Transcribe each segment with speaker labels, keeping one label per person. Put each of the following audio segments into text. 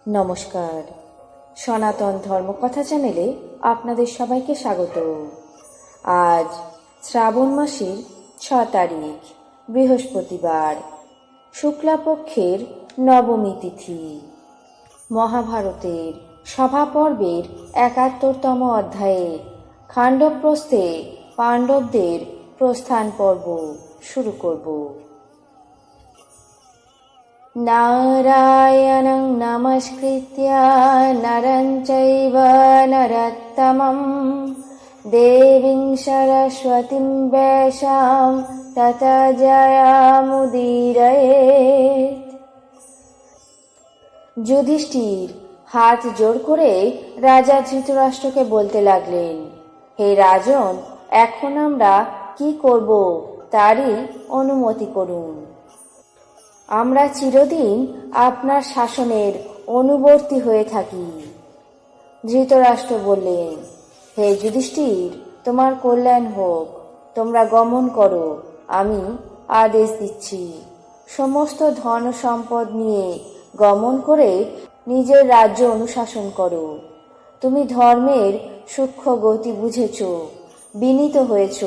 Speaker 1: নমস্কার, সনাতন ধর্মকথা চ্যানেলে আপনাদের সবাইকে স্বাগত। আজ শ্রাবণ মাসের 6 তারিখ, বৃহস্পতিবার, শুক্লাপক্ষের নবমী তিথি। মহাভারতের সভা পর্বের 71তম অধ্যায়ে খাণ্ডবপ্রস্থে পাণ্ডবদের প্রস্থান পর্ব শুরু করব। নারায়ণং নমস্কৃত্য নরং চৈব নরোত্তমং দেবীং সরস্বতীং ব্যাসাং ততো জয়মুদীরয়েৎ। যুধিষ্ঠির হাত জোর করে রাজা ধৃতরাষ্ট্রকে বলতে লাগলেন, হে রাজন, এখন আমরা কি করব তারই অনুমতি করুন। আমরা চিরদিন আপনার শাসনের অনুবর্তী হয়ে থাকি। ধৃতরাষ্ট্র বললেন, হে যুধিষ্ঠির, তোমার কল্যাণ হোক, তোমরা গমন করো, আমি আদেশ দিচ্ছি। সমস্ত ধন সম্পদ নিয়ে গমন করে নিজের রাজ্য অনুশাসন করো। তুমি ধর্মের সূক্ষ্ম গতি বুঝেছ, বিনীত হয়েছ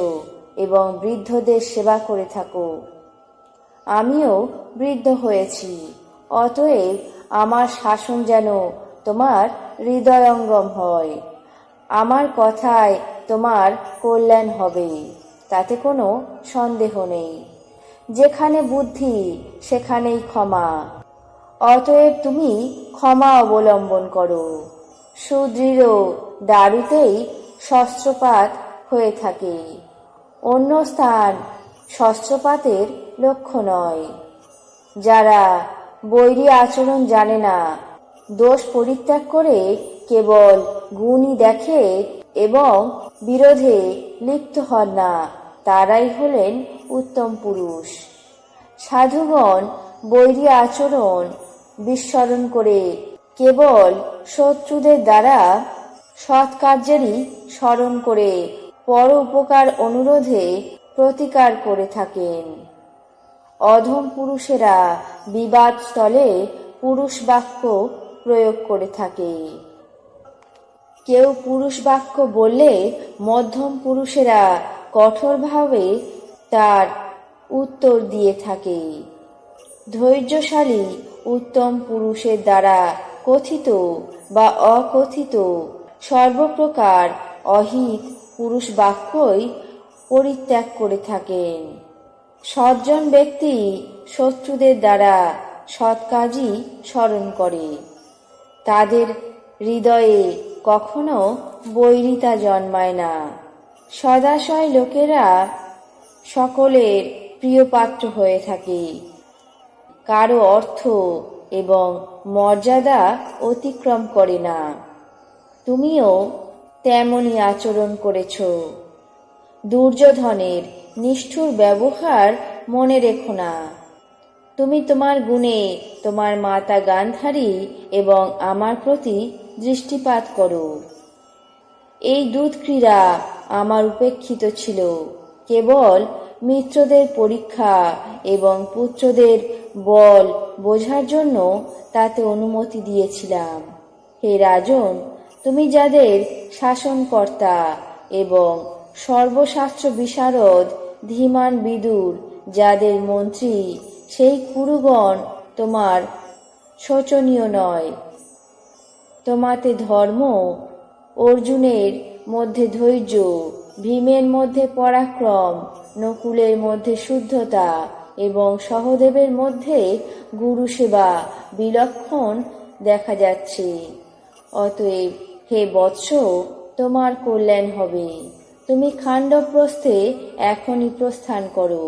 Speaker 1: এবং বৃদ্ধদের সেবা করে থাকো। আমিও বৃদ্ধ হয়েছি, অতএব আমার শাসন যেন তোমার হৃদয়ঙ্গম হয়। আমার কথায় তোমার কল্যাণ হবে, তাতে কোনো সন্দেহ নেই। যেখানে বুদ্ধি সেখানেই ক্ষমা, অতএব তুমি ক্ষমা অবলম্বন করো। সুদৃঢ় দারুতেই শস্ত্রপাত হয়ে থাকে, অন্য স্থান শস্ত্রপাতের লক্ষ্য নয়। যারা বৈরী আচরণ জানে না, দোষ পরিত্যাগ করে কেবল গুণই দেখে এবং বিরোধে লিপ্ত হন না, তারাই হলেন উত্তম পুরুষ। সাধুগণ বৈরী আচরণ বিস্মরণ করে কেবল শত্রুদের দ্বারা সৎকার্যেরই স্মরণ করে পর উপকার অনুরোধে প্রতিকার করে থাকেন। অধম পুরুষেরা বিবাদ স্থলে পুরুষ বাক্য প্রয়োগ করে থাকে। কেউ পুরুষ বাক্য বললে মধ্যম পুরুষেরা কঠোরভাবে তার উত্তর দিয়ে থাকে। ধৈর্যশালী উত্তম পুরুষের দ্বারা কথিত বা অকথিত সর্বপ্রকার অহিত পুরুষ বাক্যই পরিত্যাগ করে থাকেন। সজ্জন ব্যক্তি শত্রুদের দ্বারা সৎ কাজই স্মরণ করে, তাদের হৃদয়ে কখনো বৈরিতা জন্মায় না। সদাশয় লোকেরা সকলের প্রিয় পাত্র হয়ে থাকে, কারো অর্থ এবং মর্যাদা অতিক্রম করে না। তুমিও তেমনই আচরণ করেছ। দুর্যোধনের নিষ্ঠুর ব্যবহার মনে রেখো না। তুমি তোমার গুণে তোমার মাতা গান্ধারী এবং আমার প্রতি দৃষ্টিপাত করো। এই দুধ ক্রীড়া আমার উপেক্ষিত ছিল, কেবল মিত্রদের পরীক্ষা এবং পুত্রদের বল বোঝার জন্য তাতে অনুমতি দিয়েছিলাম। হে রাজন, তুমি যাদের শাসনকর্তা এবং সর্বশাস্ত্র বিশারদ ধীমান বিদুর যাদের মন্ত্রী, সেই কুরুগণ তোমার শোচনীয় নয়। তোমাতে ধর্ম, অর্জুনের মধ্যে ধৈর্য, ভীমের মধ্যে পরাক্রম, নকুলের মধ্যে শুদ্ধতা এবং সহদেবের মধ্যে গুরু সেবা বিলক্ষণ দেখা যাচ্ছে। অতএব হে বৎস, তোমার কল্যাণ হবে। তুমি খাণ্ডবপ্রস্থে এখনই প্রস্থান করো।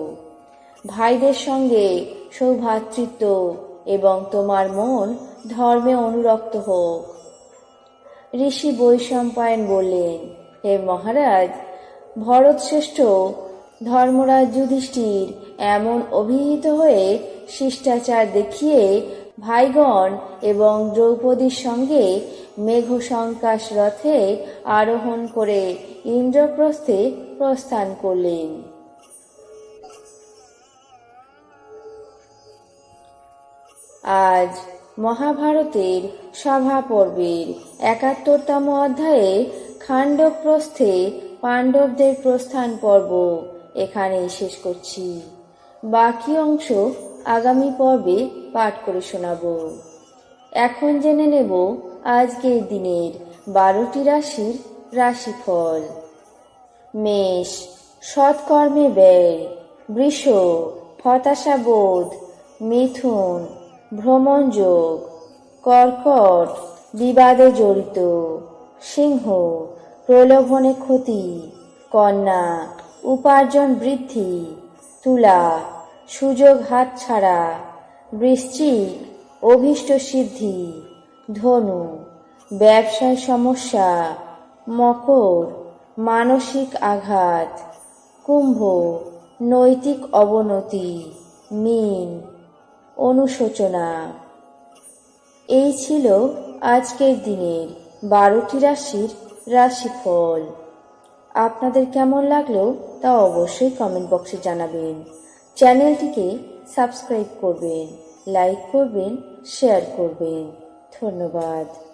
Speaker 1: ভাইদের সঙ্গে সৌভ্রাতৃত্ব এবং তোমার মন ধর্মে অনুরক্ত হোক। ঋষি বৈশম্পায়ন বললেন, হে মহারাজ, ভরতশ্রেষ্ঠ ধর্মরাজ যুধিষ্ঠির এমন অভিহিত হয়ে শিষ্টাচার দেখিয়ে ভাইগণ এবং দ্রৌপদীর সঙ্গে মেঘশঙ্কাশ রথে আরোহণ করে ইন্দ্রপ্রস্থে প্রস্থান করলেন। আজ মহাভারতের সভা পর্বের ৭১তম অধ্যায়ে খাণ্ডবপ্রস্থে পাণ্ডবদের প্রস্থান পর্ব এখানেই শেষ করছি। বাকি অংশ আগামী পর্বে পাঠ করে শোনাব। এখন জেনে নেব আজকের দিনের ১২টি রাশির রাশিফল। মেষ, সৎকর্মে ব্যয়। বৃষ, হতাশাবোধ। মিথুন, ভ্রমণযোগ। কর্কট, বিবাদে জড়িত। সিংহ, প্রলোভনে ক্ষতি। কন্যা, উপার্জন বৃদ্ধি। তুলা, সুযোগ হাতছাড়া। বৃশ্চিক, অভীষ্ট সিদ্ধি। ধনু, ব্যবসায় সমস্যা। মকর, মানসিক আঘাত। কুম্ভ, নৈতিক অবনতি। মীন, অনুশোচনা। এই ছিল আজকের দিনের ১২টি রাশির রাশিফল। আপনাদের কেমন লাগলো তা অবশ্যই কমেন্ট বক্সে জানাবেন। চ্যানেলটিকে সাবস্ক্রাইব করবেন, লাইক করবেন, শেয়ার করবেন। ধন্যবাদ।